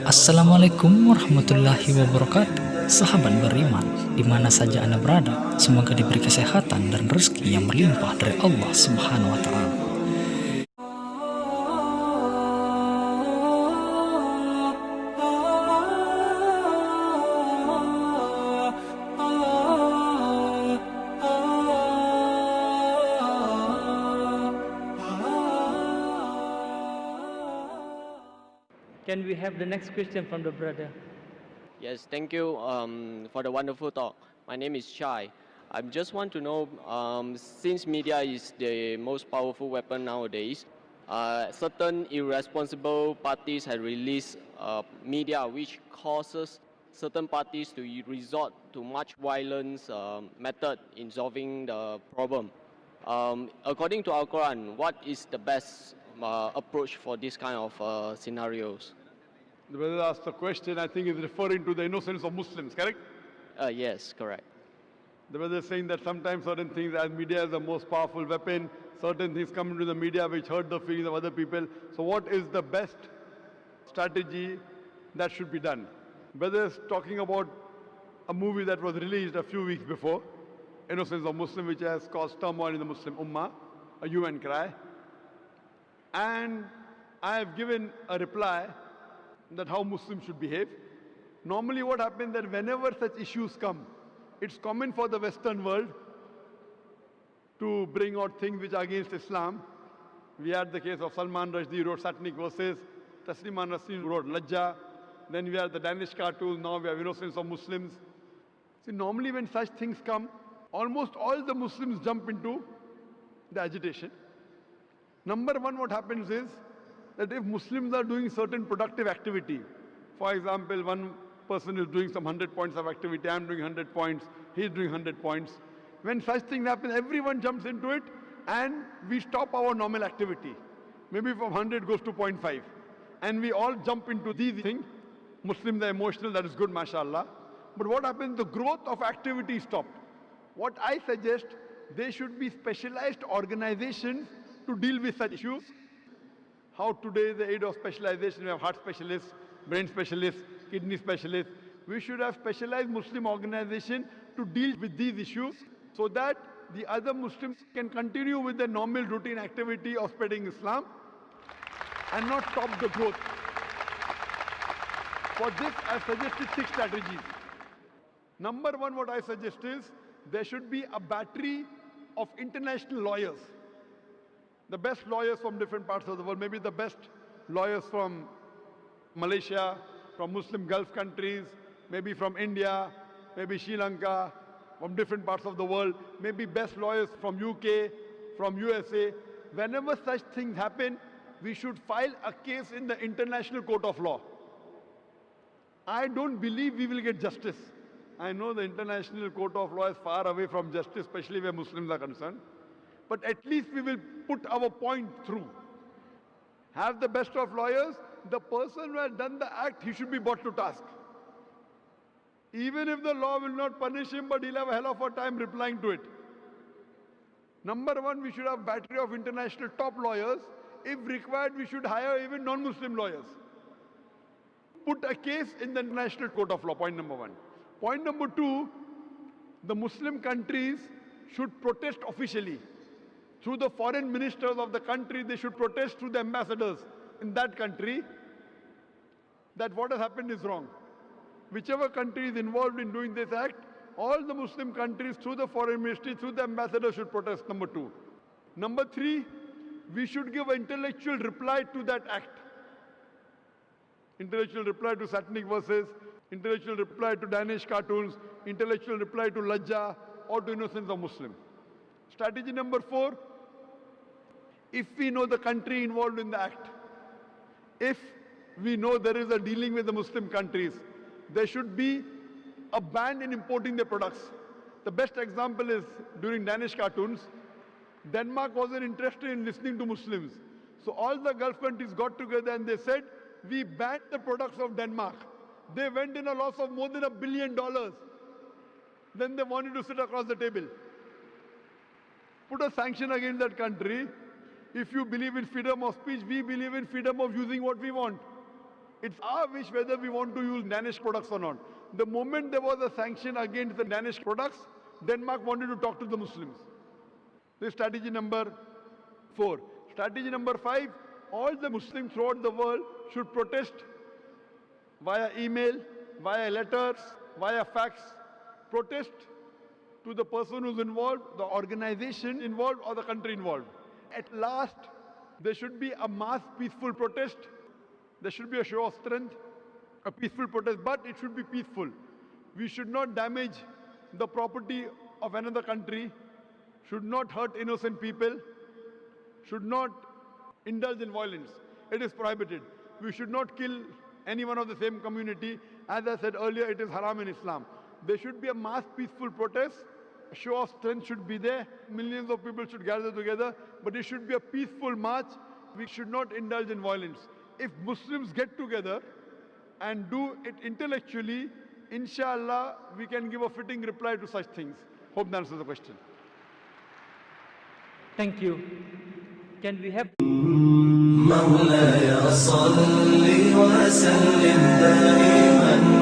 Assalamualaikum warahmatullahi wabarakatuh. Sahabat beriman, di mana saja Anda berada, semoga diberi kesehatan dan rezeki yang berlimpah dari Allah Subhanahu wa taala. Can we have the next question from the brother? Yes, thank you for the wonderful talk. My name is Chai. I just want to know, since media is the most powerful weapon nowadays, certain irresponsible parties have released media which causes certain parties to resort to much violence method in solving the problem. According to our Quran, what is the best approach for this kind of scenarios? The brother asked the question, I think is referring to the innocence of Muslims, correct? Yes, correct. The brother is saying that sometimes certain things, as media is the most powerful weapon, certain things come into the media which hurt the feelings of other people. So what is the best strategy that should be done? Brother is talking about a movie that was released a few weeks before, Innocence of Muslim, which has caused turmoil in the Muslim Ummah, a hue and cry. And I have given a reply that how Muslims should behave. Normally what happens that whenever such issues come, it's common for the Western world to bring out things which are against Islam. We had the case of Salman Rushdie wrote satanic verses, Taslima Nasreen wrote Lajja, then we had the Danish cartoons, now we have Innocence of Muslims. See, normally when such things come, almost all the Muslims jump into the agitation. Number one, what happens is that if Muslims are doing certain productive activity, for example, one person is doing some 100 points of activity, I'm doing 100 points, he's doing 100 points. When such things happen, everyone jumps into it and we stop our normal activity. Maybe from 100 goes to 0.5. And we all jump into these things. Muslims are emotional, that is good, mashallah. But what happens, the growth of activity stopped. What I suggest, there should be specialized organizations to deal with such issues. How today, the aid of specialization, we have heart specialists, brain specialists, kidney specialists. We should have specialized Muslim organization to deal with these issues so that the other Muslims can continue with their normal routine activity of spreading Islam and not stop the growth. For this, I suggested 6 strategies. Number one, what I suggest is there should be a battery of international lawyers. The best lawyers from different parts of the world, maybe the best lawyers from Malaysia, from Muslim Gulf countries, maybe from India, maybe Sri Lanka, from different parts of the world, maybe best lawyers from UK, from USA. Whenever such things happen, we should file a case in the International Court of Law. I don't believe we will get justice. I know the International Court of Law is far away from justice, especially where Muslims are concerned. But at least we will put our point through. Have the best of lawyers. The person who has done the act, he should be brought to task. Even if the law will not punish him, but he'll have a hell of a time replying to it. Number one, we should have battery of international top lawyers. If required, we should hire even non-Muslim lawyers. Put a case in the International Court of Law, point number one. Point number two, the Muslim countries should protest officially. Through the foreign ministers of the country, they should protest through the ambassadors in that country that what has happened is wrong. Whichever country is involved in doing this act, all the Muslim countries through the foreign ministry, through the ambassador should protest, number two. Number three, we should give an intellectual reply to that act. Intellectual reply to satanic verses, intellectual reply to Danish cartoons, intellectual reply to Lajja or to Innocence of Muslim. Strategy number 4, if we know the country involved in the act, if we know there is a dealing with the Muslim countries, there should be a ban in importing their products. The best example is during Danish cartoons, Denmark wasn't interested in listening to Muslims. So all the Gulf countries got together and they said, we banned the products of Denmark. They went in a loss of more than $1 billion. Then they wanted to sit across the table. Put a sanction against that country. If you believe in freedom of speech, we believe in freedom of using what we want. It's our wish whether we want to use Danish products or not. The moment there was a sanction against the Danish products, Denmark wanted to talk to the Muslims. This is strategy number 4. Strategy number 5, all the Muslims throughout the world should protest via email, via letters, via fax. Protest to the person who's involved, the organization involved, or the country involved. At last, there should be a mass peaceful protest. There should be a show of strength, a peaceful protest, but it should be peaceful. We should not damage the property of another country, should not hurt innocent people, should not indulge in violence. It is prohibited. We should not kill anyone of the same community. As I said earlier, it is haram in Islam. There should be a mass peaceful protest. A show of strength should be there. Millions of people should gather together, but it should be a peaceful march. We should not indulge in violence. If Muslims get together and do it intellectually, inshallah, we can give a fitting reply to such things. Hope that answers the question. Thank you. Can we have مولاي صل وسلم دائما